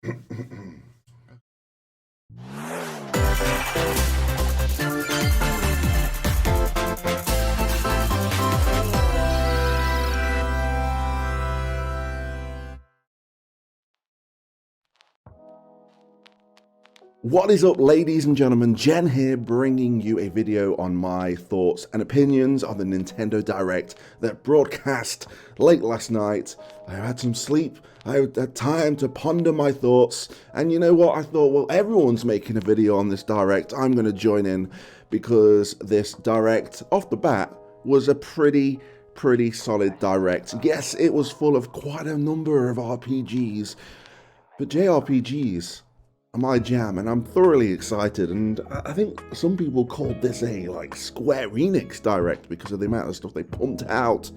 What is up, ladies and gentlemen? Jen here, bringing you a video on my thoughts and opinions on the Nintendo Direct that broadcast late last night. I had some sleep, I had time to ponder my thoughts, and you know what? I thought, well, everyone's making a video on this Direct. I'm going to join in because this Direct, off the bat, was a pretty solid Direct. Yes, it was full of quite a number of RPGs, but JRPGs are my jam, and I'm thoroughly excited. And I think some people called this a Square Enix Direct because of the amount of stuff they pumped out,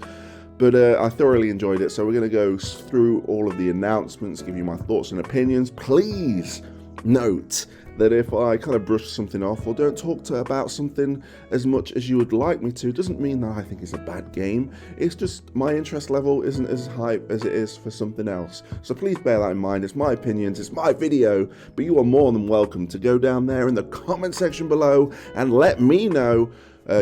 but I thoroughly enjoyed it. So we're going to go through all of the announcements, give you my thoughts and opinions. Please note that if I kind of brush something off or don't talk about something as much as you would like me to, doesn't mean that I think it's a bad game. It's just my interest level isn't as high as it is for something else. So please bear that in mind. It's my opinions, it's my video, but you are more than welcome to go down there in the comment section below and let me know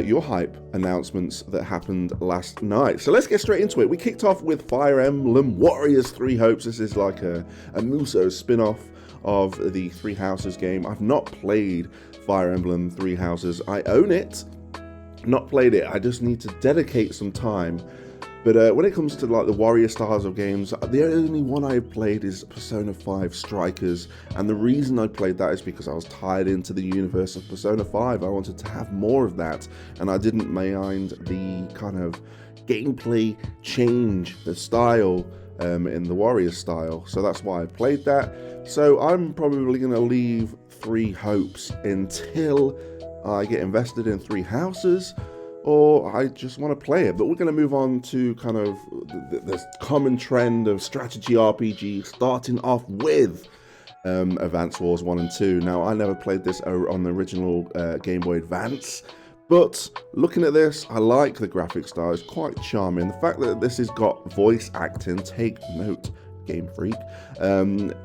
your hype announcements that happened last night. So let's get straight into it. We kicked off with Fire Emblem Warriors Three Hopes. This is like a Muso spin-off of the Three Houses game. I've not played Fire Emblem Three Houses. I own it, not played it. I just need to dedicate some time. But when it comes to the Warrior styles of games, the only one I've played is Persona 5 Strikers, and the reason I played that is because I was tied into the universe of Persona 5. I wanted to have more of that, and I didn't mind the kind of gameplay change, the style in the Warrior style, so that's why I played that. So I'm probably going to leave Three Hopes until I get invested in Three Houses, or I just want to play it. But we're going to move on to kind of the common trend of strategy RPG, starting off with Advance Wars 1 and 2. Now, I never played this on the original Game Boy Advance, but looking at this, I like the graphic style. It's quite charming. The fact that this has got voice acting, take note, Game Freak,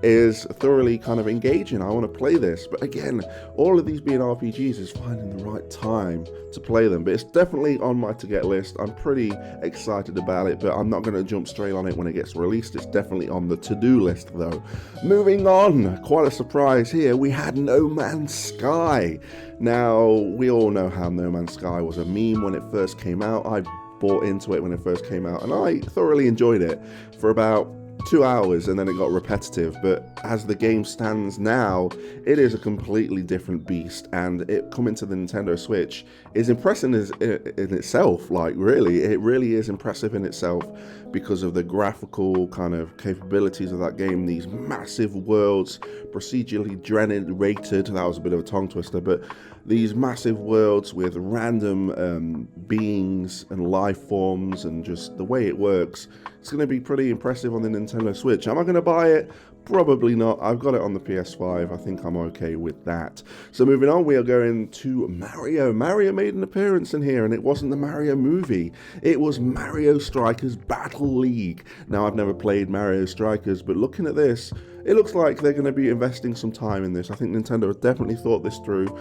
is thoroughly kind of engaging. I want to play this, but again, all of these being RPGs is finding the right time to play them. But it's definitely on my to-get list. I'm pretty excited about it, but I'm not going to jump straight on it when it gets released. It's definitely on the to-do list though. Moving on, quite a surprise here, we had No Man's Sky. Now, we all know how No Man's Sky was a meme when it first came out. I bought into it when it first came out, and I thoroughly enjoyed it for about 2 hours, and then it got repetitive. But as the game stands now, it is a completely different beast, and it coming to the Nintendo Switch is impressive in itself. Like, really, it really is impressive in itself because of the graphical kind of capabilities of that game. These massive worlds, procedurally generated, that was a bit of a tongue twister, but these massive worlds with random beings and life forms, and just the way it works, it's going to be pretty impressive on the Nintendo Switch. Am I going to buy it? Probably not. I've got it on the PS5. I think I'm okay with that. So moving on, we are going to Mario. Mario made an appearance in here, and it wasn't the Mario movie. It was Mario Strikers Battle League. Now, I've never played Mario Strikers, but looking at this, it looks like they're going to be investing some time in this. I think Nintendo has definitely thought this through.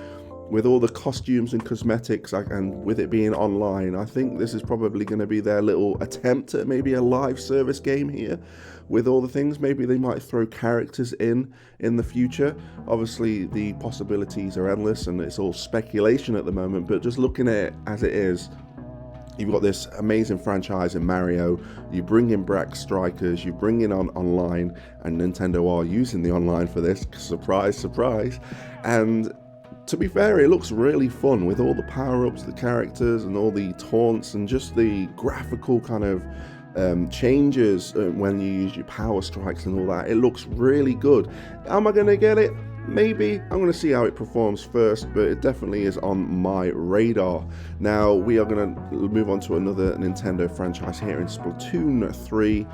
With all the costumes and cosmetics, and with it being online, I think this is probably going to be their little attempt at maybe a live service game here. With all the things, maybe they might throw characters in the future. Obviously, the possibilities are endless, and it's all speculation at the moment, but just looking at it as it is, you've got this amazing franchise in Mario, you bring in Brack Strikers, you bring in online, and Nintendo are using the online for this, surprise, surprise, and to be fair, it looks really fun with all the power-ups, the characters, and all the taunts, and just the graphical kind of changes when you use your power strikes and all that. It looks really good. Am I going to get it? maybe. I'm going to see how it performs first, but it definitely is on my radar. Now, we are going to move on to another Nintendo franchise here in Splatoon 3.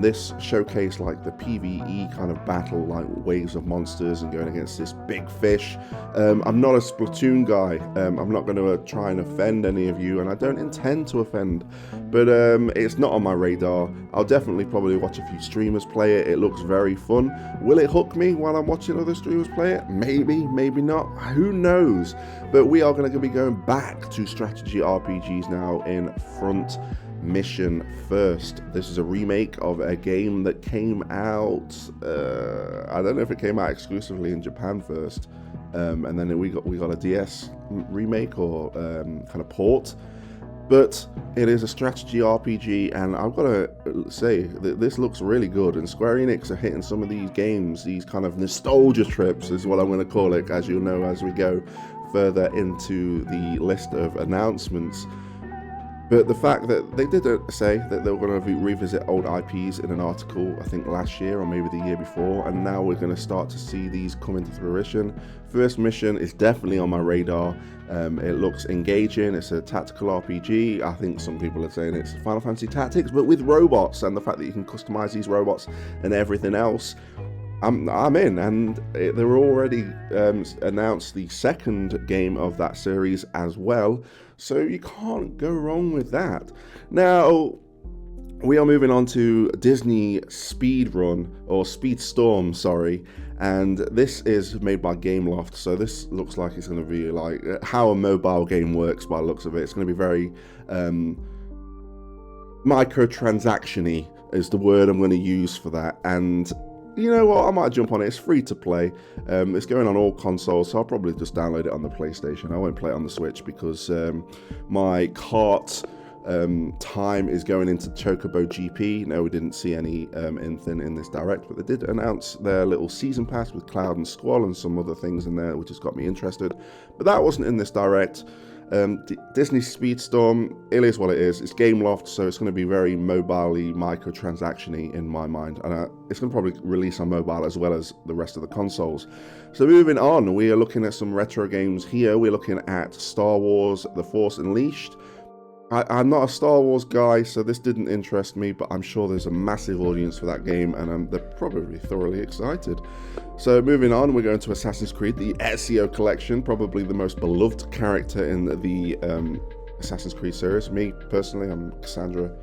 This showcased like the PvE kind of battle, like waves of monsters and going against this big fish. I'm not a Splatoon guy. I'm not going to try and offend any of you, and I don't intend to offend, but it's not on my radar. I'll definitely probably watch a few streamers play it. It looks very fun. Will it hook me while I'm watching other streamers play it? Maybe, maybe not. Who knows? But we are going to be going back to strategy RPGs now in Front Mission First. This is a remake of a game that came out, I don't know if it came out exclusively in Japan first, and then we got a DS remake or kind of port. But it is a strategy RPG, and I've got to say that this looks really good, and Square Enix are hitting some of these games, these kind of nostalgia trips is what I'm going to call it, as you'll know as we go further into the list of announcements. But the fact that they did say that they were going to revisit old IPs in an article, I think last year or maybe the year before, and now we're going to start to see these come into fruition. First Mission is definitely on my radar. It looks engaging. It's a tactical RPG. I think some people are saying it's Final Fantasy Tactics, but with robots, and the fact that you can customize these robots and everything else. I'm in, and they were already announced the second game of that series as well, so you can't go wrong with that. Now, we are moving on to Disney Speedrun, or Speedstorm, sorry, and this is made by Gameloft, so this looks like it's going to be like how a mobile game works by the looks of it. It's going to be very microtransaction-y is the word I'm going to use for that, and you know what, I might jump on it. It's free to play. It's going on all consoles, so I'll probably just download it on the PlayStation. I won't play it on the Switch because my Kart time is going into Chocobo GP. No, we didn't see anything in this direct, but they did announce their little season pass with Cloud and Squall and some other things in there, which has got me interested. But that wasn't in this direct. Disney Speedstorm, it is what it is. It's Gameloft, so it's going to be very mobile-y, microtransaction-y in my mind. And it's going to probably release on mobile as well as the rest of the consoles. So moving on, we are looking at some retro games here. We're looking at Star Wars The Force Unleashed. I'm not a Star Wars guy, so this didn't interest me, but I'm sure there's a massive audience for that game, and they're probably thoroughly excited. So moving on, we're going to Assassin's Creed, the Ezio collection, probably the most beloved character in the Assassin's Creed series. Me, personally, I'm Cassandra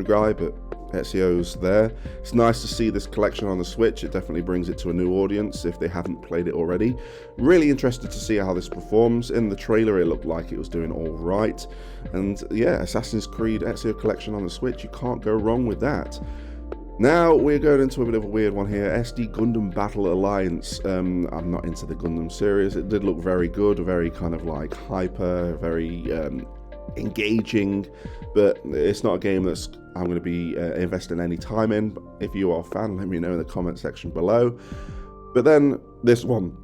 guy, but Ezio's there. It's nice to see this collection on the Switch. It definitely brings it to a new audience if they haven't played it already. Really interested to see how this performs. In the trailer, it looked like it was doing all right. And yeah, Assassin's Creed Ezio collection on the Switch, you can't go wrong with that. Now we're going into a bit of a weird one here. SD Gundam Battle Alliance. I'm not into the Gundam series. It did look very good, very kind of like hyper, very engaging, but it's not a game that's I'm going to be investing any time in. If you are a fan, let me know in the comment section below. But then this one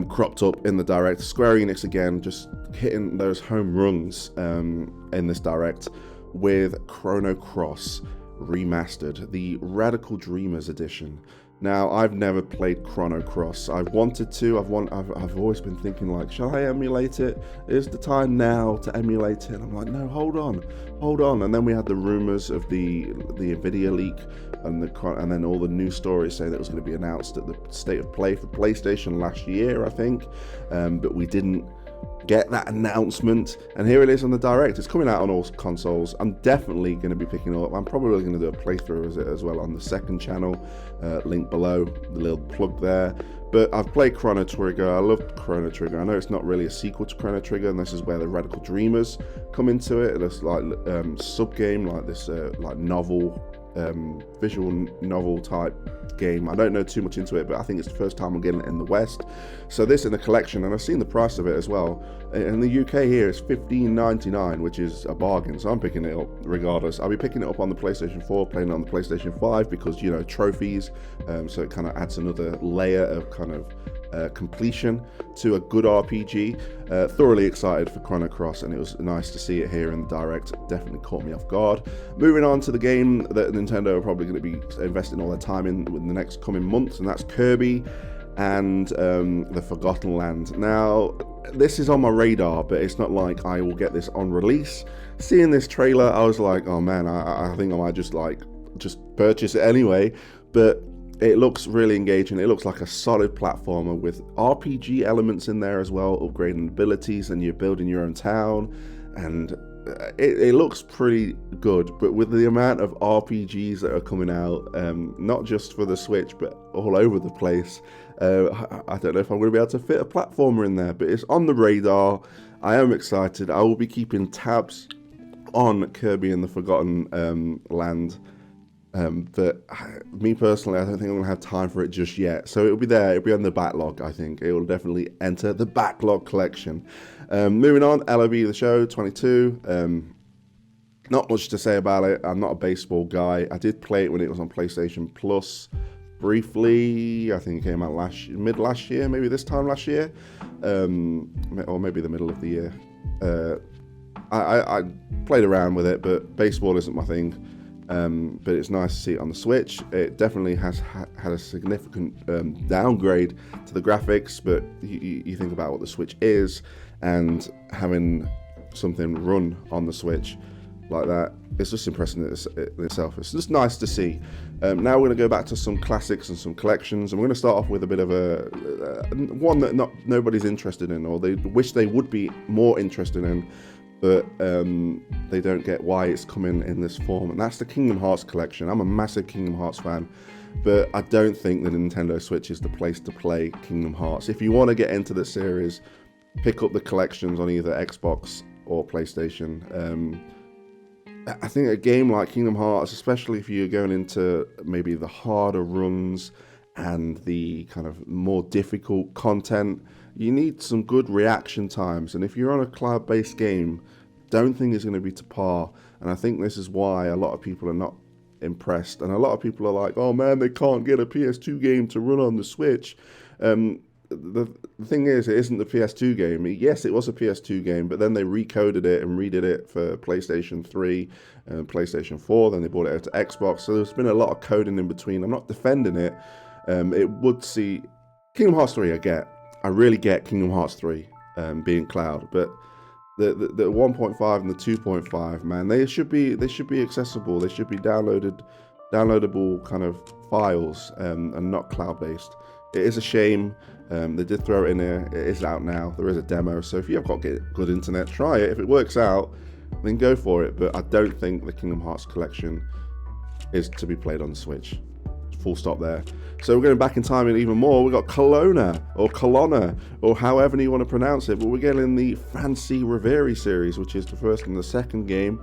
cropped up in the direct. Square Enix again, just hitting those home runs in this direct with Chrono Cross Remastered, the Radical Dreamers edition. Now, I've never played Chrono Cross. I've wanted to. I've always been thinking, like, shall I emulate it? Is the time now to emulate it? And I'm like, no, hold on. And then we had the rumors of the Nvidia leak and then all the news stories saying that it was going to be announced at the State of Play for PlayStation last year, I think. But we didn't get that announcement, and here it is on the direct. It's coming out on all consoles. I'm definitely going to be picking it up. I'm probably going to do a playthrough of it as well on the second channel, link below, the little plug there. But I've played Chrono Trigger. I love Chrono Trigger. I know it's not really a sequel to Chrono Trigger, and this is where the Radical Dreamers come into it. It's like sub game, like this like novel, visual novel type game. I don't know too much into it, but I think it's the first time I'm getting it in the West. So this in the collection, and I've seen the price of it as well. In the UK here, it's $15.99, which is a bargain. So I'm picking it up regardless. I'll be picking it up on the PlayStation 4, playing it on the PlayStation 5 because, you know, trophies. So it kind of adds another layer of kind of completion to a good RPG. Thoroughly excited for Chrono Cross, and it was nice to see it here in the direct. Definitely caught me off guard. Moving on to the game that Nintendo are probably going to be investing all their time in the next coming months, and that's Kirby and The Forgotten Land. Now, this is on my radar, but it's not like I will get this on release. Seeing this trailer, I was like, oh man, I think I might just purchase it anyway. But it looks really engaging. It looks like a solid platformer with RPG elements in there as well, upgrading abilities, and you're building your own town, and it looks pretty good. But with the amount of RPGs that are coming out, not just for the Switch, but all over the place, I don't know if I'm going to be able to fit a platformer in there, but it's on the radar. I am excited. I will be keeping tabs on Kirby and the Forgotten Land. But me personally, I don't think I'm going to have time for it just yet. So it'll be there. It'll be on the backlog, I think. It will definitely enter the backlog collection. Moving on, MLB The Show 22. Not much to say about it. I'm not a baseball guy. I did play it when it was on PlayStation Plus briefly. I think it came out mid last year, maybe this time last year. Or maybe the middle of the year. I played around with it, but baseball isn't my thing. But it's nice to see it on the Switch. It definitely has had a significant downgrade to the graphics, but you think about what the Switch is, and having something run on the Switch like that, it's just impressive in itself. It's just nice to see. Now we're going to go back to some classics and some collections, and we're going to start off with a bit of one that nobody's interested in, or they wish they would be more interested in, but they don't get why it's coming in this form, and that's the Kingdom Hearts collection. I'm a massive Kingdom Hearts fan, but I don't think the Nintendo Switch is the place to play Kingdom Hearts. If you want to get into the series, pick up the collections on either Xbox or PlayStation. I think a game like Kingdom Hearts, especially if you're going into maybe the harder runs and the kind of more difficult content, you need some good reaction times. And if you're on a cloud-based game, don't think it's going to be to par. And I think this is why a lot of people are not impressed. And a lot of people are like, oh man, they can't get a PS2 game to run on the Switch. The thing is, it isn't the PS2 game. Yes, it was a PS2 game, but then they recoded it and redid it for PlayStation 3 and PlayStation 4. Then they brought it out to Xbox. So there's been a lot of coding in between. I'm not defending it. It would see Kingdom Hearts 3. I really get Kingdom Hearts 3 being cloud, but the 1.5 and the 2.5, man, they should be accessible. They should be downloadable kind of files, and not cloud based. It is a shame. They did throw it in there. It is out now. There is a demo, so if you've got good internet, try it. If it works out, then go for it. But I don't think the Kingdom Hearts collection is to be played on the Switch. Full stop there. So we're going back in time and even more. We've got KLONOA, or however you want to pronounce it. But we're getting the Phantasy Reverie series, which is the first and the second game.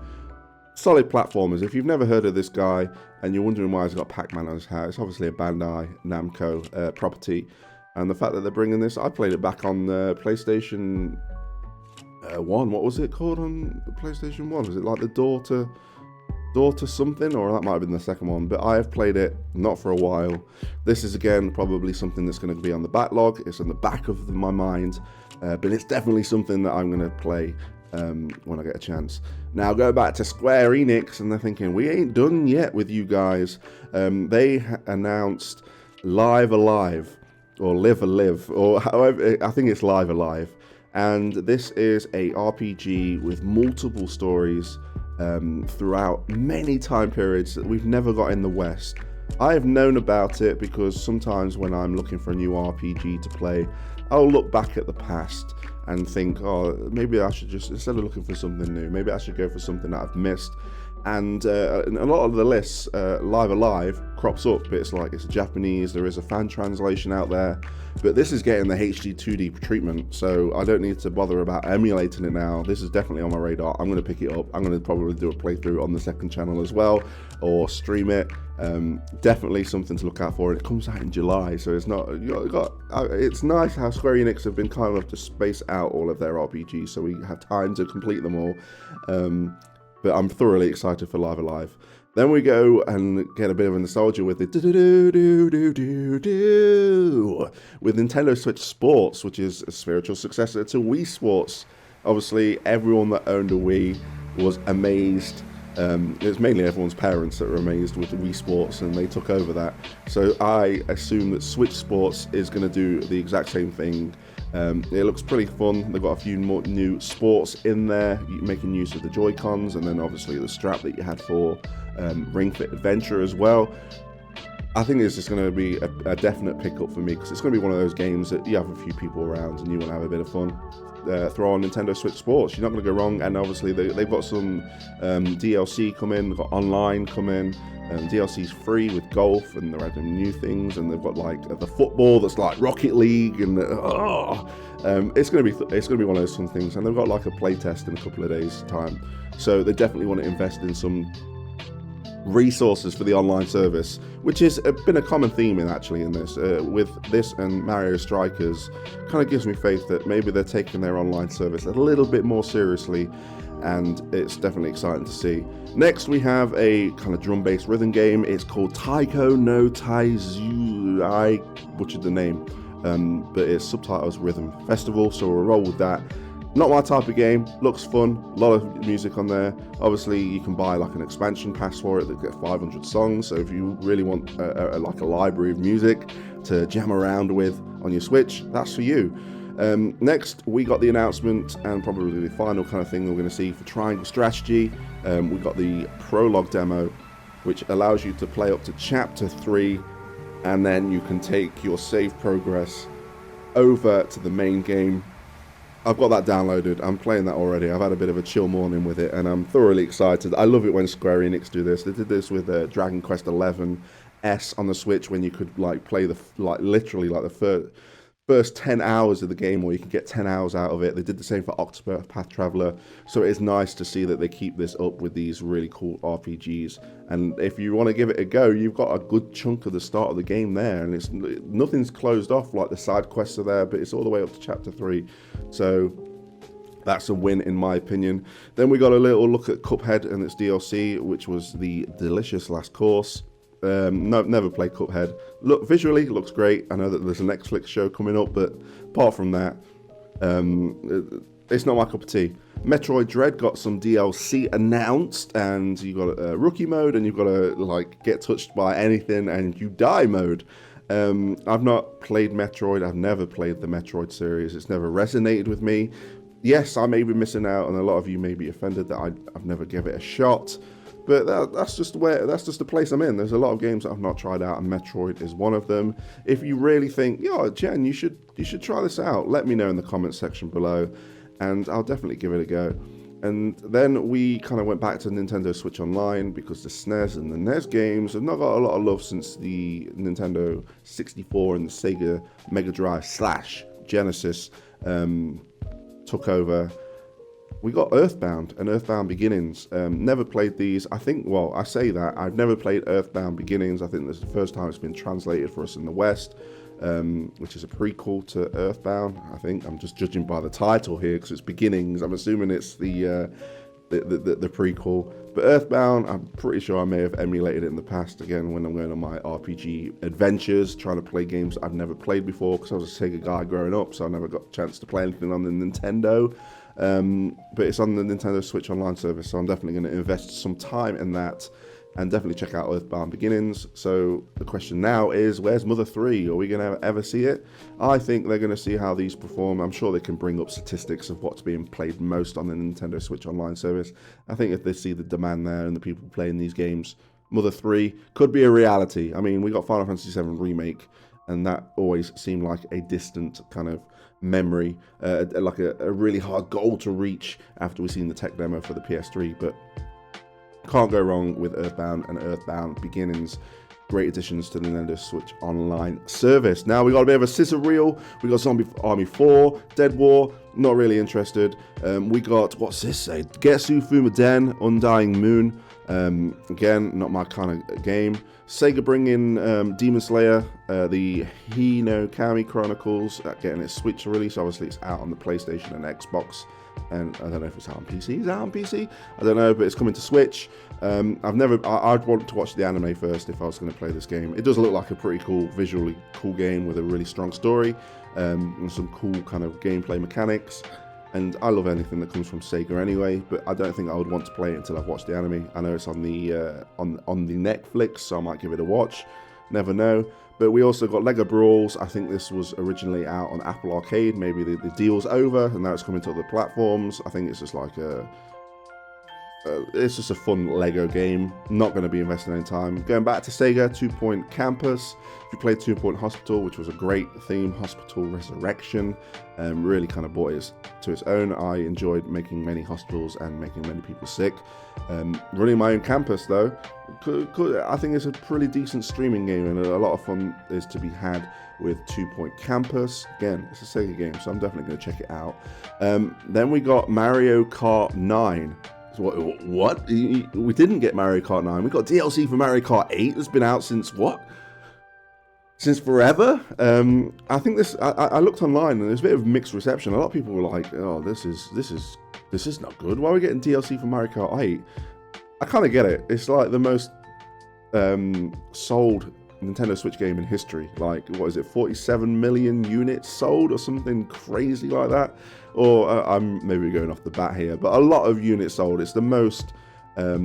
Solid platformers. If you've never heard of this guy and you're wondering why he's got Pac-Man on his hat, it's obviously a Bandai Namco property. And the fact that they're bringing this, I played it back on PlayStation 1. What was it called on PlayStation 1? Was it like the Daughter something, or that might have been the second one? But I have played it not for a while. This is again probably something that's going to be on the backlog. It's on the back of my mind, but it's definitely something that I'm going to play when I get a chance. Now go back to Square Enix, and they're thinking, we ain't done yet with you guys. They announced Live Alive, or Live Alive, or however, I think it's Live Alive. And this is a RPG with multiple stories throughout many time periods that we've never got in the West. I have known about it because sometimes when I'm looking for a new RPG to play, I'll look back at the past and think, oh, maybe I should just, instead of looking for something new, maybe I should go for something that I've missed. And a lot of the lists, Live Alive crops up, but it's like it's Japanese, there is a fan translation out there, but this is getting the HD 2D treatment, so I don't need to bother about emulating it now. This is definitely on my radar. I'm going to pick it up. I'm going to probably do a playthrough on the second channel as well, or stream it. Definitely something to look out for. It comes out in July, so it's not, it's nice how Square Enix have been kind enough to space out all of their RPGs, so we have time to complete them all. But I'm thoroughly excited for Live Alive. Then we go and get a bit of a nostalgia with the with Nintendo Switch Sports, which is a spiritual successor to Wii Sports. Obviously, everyone that owned a Wii was amazed It's mainly everyone's parents that were amazed with the Wii Sports, and they took over that. So I assume that Switch Sports is going to do the exact same thing. It looks pretty fun. They've got a few more new sports in there, making use of the Joy-Cons, and then obviously the strap that you had for Ring Fit Adventure as well. I think it's just going to be a definite pickup for me, because it's going to be one of those games that you have a few people around and you want to have a bit of fun. Throw on Nintendo Switch Sports, you're not going to go wrong. And obviously they've got some DLC coming, they've got online coming. DLC's free with golf, and they're adding new things, and they've got like the football that's like Rocket League, and it's gonna be one of those fun things. And they've got like a play test in a couple of days' time, so they definitely want to invest in some resources for the online service, which has been a common theme in this. With this and Mario Strikers, kind of gives me faith that maybe they're taking their online service a little bit more seriously, and it's definitely exciting to see. Next, we have a kind of drum-based rhythm game. It's called Taiko no Taizu. I butchered the name, but its subtitle is Rhythm Festival, so we'll roll with that. Not my type of game. Looks fun. A lot of music on there. Obviously, you can buy like an expansion pass for it that gets 500 songs. So if you really want like a library of music to jam around with on your Switch, that's for you. Next, we got the announcement, and probably the final kind of thing that we're going to see for Triangle Strategy. We got the Prologue demo, which allows you to play up to Chapter 3, and then you can take your save progress over to the main game. I've got that downloaded. I'm playing that already. I've had a bit of a chill morning with it, and I'm thoroughly excited. I love it when Square Enix do this. They did this with Dragon Quest XI S on the Switch, when you could like play literally the first 10 hours of the game, or you can get 10 hours out of it. They did the same for Octopath Traveler, so it's nice to see that they keep this up with these really cool RPGs. And if you want to give it a go, you've got a good chunk of the start of the game there, and nothing's closed off. Like the side quests are there, but it's all the way up to Chapter 3, so that's a win in my opinion. Then we got a little look at Cuphead and its DLC, which was the delicious Last Course. No, never played Cuphead. Look, visually, it looks great. I know that there's a Netflix show coming up, but apart from that, it's not my cup of tea. Metroid Dread got some DLC announced, and you got a rookie mode, and you've got a like get touched by anything and you die mode. I've not played Metroid. I've never played the Metroid series. It's never resonated with me. Yes, I may be missing out, and a lot of you may be offended that I've never give it a shot. But that's just the place I'm in. There's a lot of games that I've not tried out, and Metroid is one of them. If you really think, yo, Jen, you should try this out, let me know in the comments section below, and I'll definitely give it a go. And then we kind of went back to Nintendo Switch Online, because the SNES and the NES games have not got a lot of love since the Nintendo 64 and the Sega Mega Drive / Genesis took over. We got Earthbound and Earthbound Beginnings. Never played these. I say that. I've never played Earthbound Beginnings. I think this is the first time it's been translated for us in the West, which is a prequel to Earthbound. I think I'm just judging by the title here, because it's Beginnings. I'm assuming it's the prequel. But Earthbound, I'm pretty sure I may have emulated it in the past, again, when I'm going on my RPG adventures, trying to play games I've never played before, because I was a Sega guy growing up, so I never got a chance to play anything on the Nintendo. But it's on the Nintendo Switch Online service, so I'm definitely going to invest some time in that, and definitely check out Earthbound Beginnings. So the question now is, where's Mother 3? Are we going to ever see it? I think they're going to see how these perform. I'm sure they can bring up statistics of what's being played most on the Nintendo Switch Online service. I think if they see the demand there and the people playing these games, Mother 3 could be a reality. I mean, we got Final Fantasy VII Remake, and that always seemed like a distant kind of memory, like a really hard goal to reach after we've seen the tech demo for the PS3, but can't go wrong with Earthbound and Earthbound Beginnings. Great additions to the Nintendo Switch Online service. Now we got a bit of a scissor reel. We got Zombie Army 4, Dead War, not really interested. We got, what's this say? GetsuFumaDen, Undying Moon. Again, not my kind of game. Sega bringing Demon Slayer, the Hinokami Chronicles, getting its Switch release. Obviously, it's out on the PlayStation and Xbox, and I don't know if it's out on PC. Is it out on PC? I don't know, but it's coming to Switch. I'd want to watch the anime first if I was going to play this game. It does look like a pretty cool, visually cool game with a really strong story, and some cool kind of gameplay mechanics. and I love anything that comes from Sega anyway, but I don't think I would want to play it until I've watched the anime. I know it's on the on the Netflix, so I might give it a watch. Never know. But we also got Lego Brawls. I think this was originally out on Apple Arcade. Maybe the deal's over, and now it's coming to other platforms. I think it's just like it's just a fun Lego game. Not going to be investing any time. Going back to Sega, 2 Point Campus. If you played 2 Point Hospital, which was a great theme, Hospital Resurrection, really kind of brought it to its own. I enjoyed making many hospitals and making many people sick. Running my own campus, though, I think it's a pretty decent streaming game, and a lot of fun is to be had with 2 Point Campus. Again, it's a Sega game, so I'm definitely going to check it out. Then we got Mario Kart 9. What? We didn't get Mario Kart 9. We got DLC for Mario Kart 8 that's been out since what? Since forever? I think this. I looked online and there's a bit of mixed reception. A lot of people were like, "Oh, this is not good. Why are we getting DLC for Mario Kart 8?" I kind of get it. It's like the most sold Nintendo Switch game in history. Like, what is it? 47 million units sold or something crazy like that. Or I'm maybe going off the bat here, but a lot of units sold. It's the most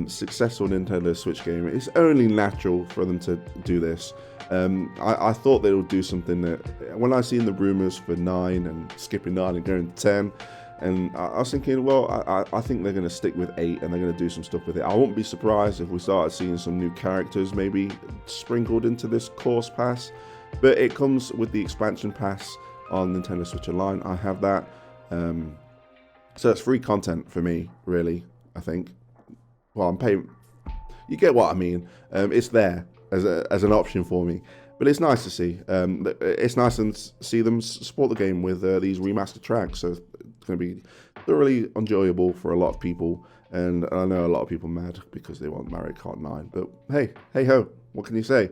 successful Nintendo Switch game. It's only natural for them to do this. I thought they would do something that, when I seen the rumors for 9 and skipping 9 and going to 10, and I was thinking, well, I think they're going to stick with 8 and they're going to do some stuff with it. I wouldn't be surprised if we started seeing some new characters maybe sprinkled into this course pass, but it comes with the expansion pass on Nintendo Switch Online. I have that. So it's free content for me, really, I think. Well, I'm paying. You get what I mean. It's there as an option for me, but it's nice to see. It's nice to see them support the game with these remastered tracks. So it's going to be thoroughly enjoyable for a lot of people, and I know a lot of people mad because they want Mario Kart 9. But hey ho, what can you say?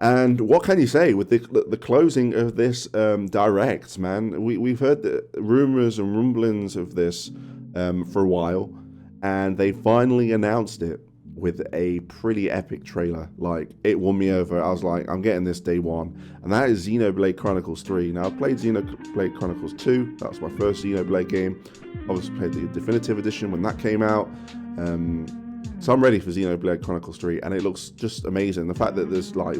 And what can you say with the closing of this direct, man? We've heard the rumors and rumblings of this for a while, and they finally announced it with a pretty epic trailer. Like, it won me over. I was like, I'm getting this day one, and that is Xenoblade Chronicles 3. Now, I've played Xenoblade Chronicles 2. That was my first Xenoblade game. Obviously played the Definitive Edition when that came out. So I'm ready for Xenoblade Chronicles 3, and it looks just amazing. The fact that there's like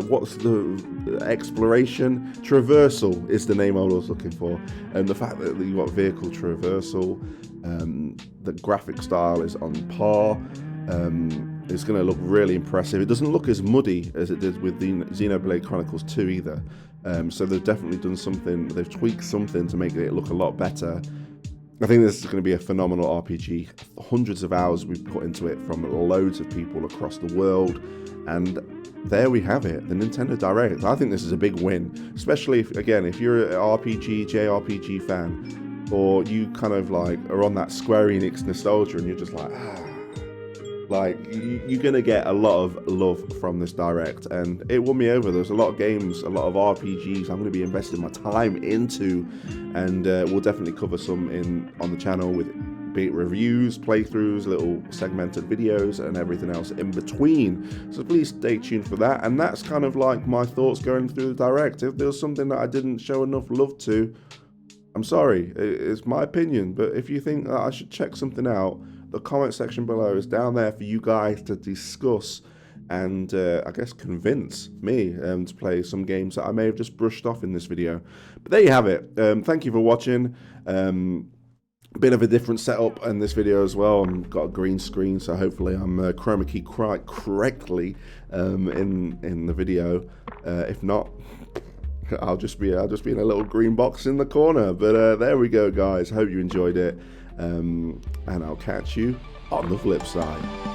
what's the exploration? Traversal is the name I was looking for. And the fact that you got vehicle traversal, the graphic style is on par. It's going to look really impressive. It doesn't look as muddy as it did with the Xenoblade Chronicles 2 either. So they've definitely done something. They've tweaked something to make it look a lot better. I think this is going to be a phenomenal RPG. Hundreds of hours we've put into it from loads of people across the world. And there we have it, the Nintendo Direct. I think this is a big win, especially if you're an RPG, JRPG fan, or you kind of like are on that Square Enix nostalgia and you're just like, you're going to get a lot of love from this Direct, and it won me over. There's a lot of games, a lot of RPGs I'm going to be investing my time into, and we'll definitely cover some on the channel with be it reviews, playthroughs, little segmented videos, and everything else in between. So please stay tuned for that. And that's kind of like my thoughts going through the Direct. If there was something that I didn't show enough love to, I'm sorry, it's my opinion. But if you think that I should check something out, the comment section below is down there for you guys to discuss and I guess convince me to play some games that I may have just brushed off in this video. But there you have it. Thank you for watching. A bit of a different setup in this video as well. I've got a green screen, so hopefully I'm chroma key correctly in the video. If not, I'll just be in a little green box in the corner. But there we go, guys. Hope you enjoyed it, and I'll catch you on the flip side.